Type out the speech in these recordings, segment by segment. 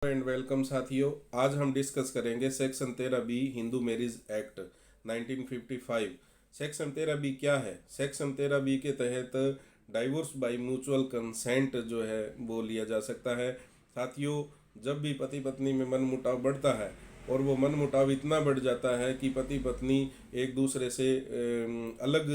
And welcome साथियों। आज हम डिस्कस करेंगे section 13B Hindu marriage act 1955। Section 13B क्या है? सेक्शन 13B के तहत डाइवोर्स बाय म्यूचुअल कंसेंट जो है वो लिया जा सकता है। साथियों, जब भी पति पत्नी में मनमुटाव बढ़ता है और वो मनमुटाव इतना बढ़ जाता है कि पति पत्नी एक दूसरे से अलग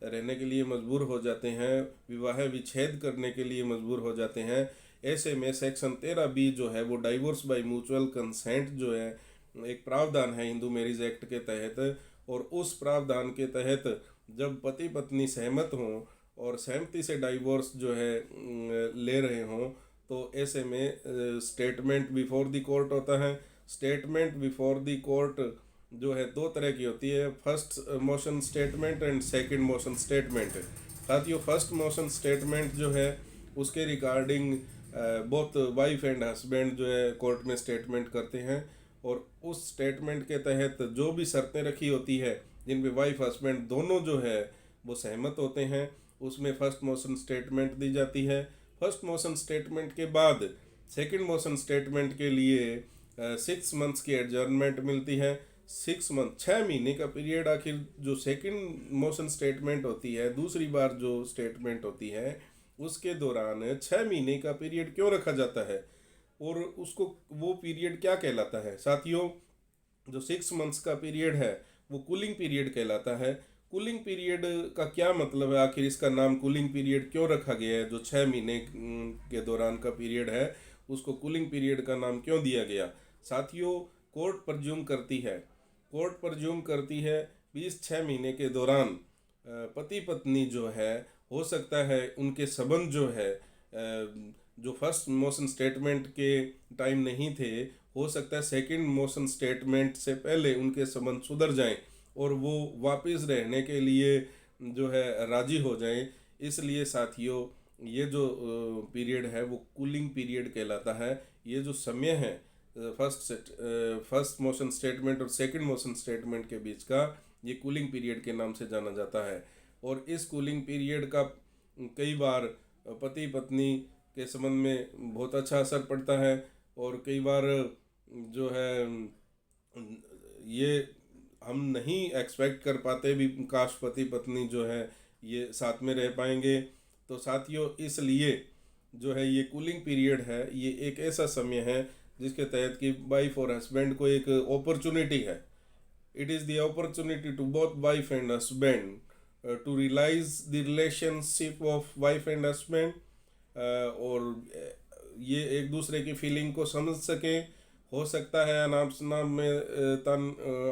रहने के लिए मजबूर हो जाते हैं, विवाह विच्छेद करने के लिए मजबूर हो जाते हैं, ऐसे में सेक्शन 13B जो है वो डाइवोर्स बाय म्यूचुअल कंसेंट जो है एक प्रावधान है हिंदू मैरिज एक्ट के तहत। और उस प्रावधान के तहत जब पति पत्नी सहमत हों और सहमति से डाइवोर्स जो है ले रहे हों, तो ऐसे में स्टेटमेंट बिफोर द कोर्ट होता है। स्टेटमेंट बिफोर द कोर्ट जो है दो तरह की होती है, first motion statement and second motion statement. साथियों, फर्स्ट मोशन स्टेटमेंट जो है उसके regarding both wife and husband जो है कोर्ट में स्टेटमेंट करते हैं, और उस स्टेटमेंट के तहत जो भी शर्तें रखी होती है जिन पे वाइफ हस्बैंड दोनों जो है वो सहमत होते हैं, उसमें फर्स्ट मोशन स्टेटमेंट दी जाती है। फर्स्ट मोशन स्टेटमेंट के बाद सेकंड मोशन स्टेटमेंट के लिए 6 मंथ्स की एडजर्नमेंट मिलती है। 6 मंथ, 6 महीने का पीरियड। आखिर जो सेकंड मोशन स्टेटमेंट होती है, दूसरी बार जो स्टेटमेंट होती है, उसके दौरान 6 महीने का पीरियड क्यों रखा जाता है और उसको वो पीरियड क्या कहलाता है? साथियों, जो 6 मंथ्स का पीरियड है वो कूलिंग पीरियड कहलाता है। कूलिंग पीरियड का क्या मतलब है? आखिर इसका नाम कूलिंग पीरियड क्यों रखा गया है? जो 6 महीने के दौरान का पीरियड है उसको कूलिंग पीरियड का नाम क्यों दिया गया? साथियों, कोर्ट परज्यूम करती है 6 महीने के दौरान पति पत्नी जो है, हो सकता है उनके संबंध जो है जो फर्स्ट मोशन स्टेटमेंट के टाइम नहीं थे, हो सकता है सेकंड मोशन स्टेटमेंट से पहले उनके संबंध सुधर जाएं और वो वापस रहने के लिए जो है राजी हो जाएं। इसलिए साथियों, ये जो पीरियड है वो कूलिंग पीरियड कहलाता है। ये जो समय है फर्स्ट मोशन स्टेटमेंट और सेकंड मोशन स्टेटमेंट के बीच का, ये कूलिंग पीरियड के नाम से जाना जाता है। और इस कूलिंग पीरियड का कई बार पति पत्नी के संबंध में बहुत अच्छा असर पड़ता है, और कई बार जो है ये हम नहीं एक्सपेक्ट कर पाते भी, काश पति पत्नी जो है ये साथ में रह पाएंगे। तो साथियों, इसलिए जो है ये कूलिंग पीरियड है, ये एक ऐसा समय है जिसके तहत कि वाइफ और हस्बैंड को एक अपॉर्चुनिटी है। It is the opportunity to both wife and husband to realize the relationship of wife and husband, और ये एक दूसरे की फीलिंग को समझ सकें। हो सकता है अनाप शनाप में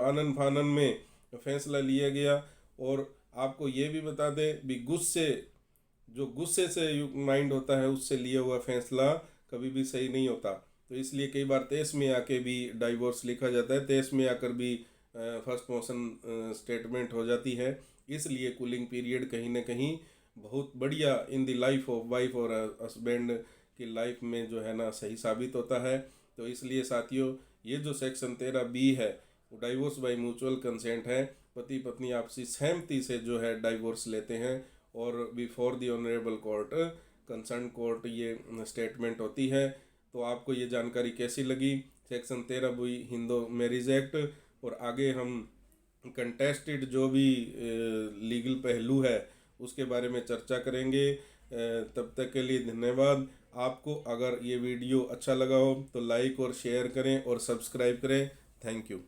आनन फानन में फैसला लिया गया, और आपको ये भी बता दें भी गुस्से से माइंड होता है उससे लिया हुआ फैसला कभी भी सही नहीं होता। तो इसलिए कई बार तेज में आके भी डाइवोर्स लिखा जाता है, तेज में आकर भी फर्स्ट मोशन स्टेटमेंट हो जाती है। इसलिए कूलिंग पीरियड कहीं ना कहीं बहुत बढ़िया in the life of wife और हस्बैंड की लाइफ में जो है ना सही साबित होता है। तो इसलिए साथियों, ये जो सेक्शन 13B है वो डाइवोर्स बाय म्यूचुअल कंसेंट है। पति पत्नी आपसी सहमति से जो है डाइवोर्स लेते हैं, और before the honourable court, concern court, ये स्टेटमेंट होती है। तो आपको ये जानकारी कैसी लगी section 13B Hindu marriage act? और आगे हम कंटेस्टेड जो भी लीगल पहलू है उसके बारे में चर्चा करेंगे। तब तक के लिए धन्यवाद। आपको अगर ये वीडियो अच्छा लगा हो तो लाइक और शेयर करें और सब्सक्राइब करें। Thank you.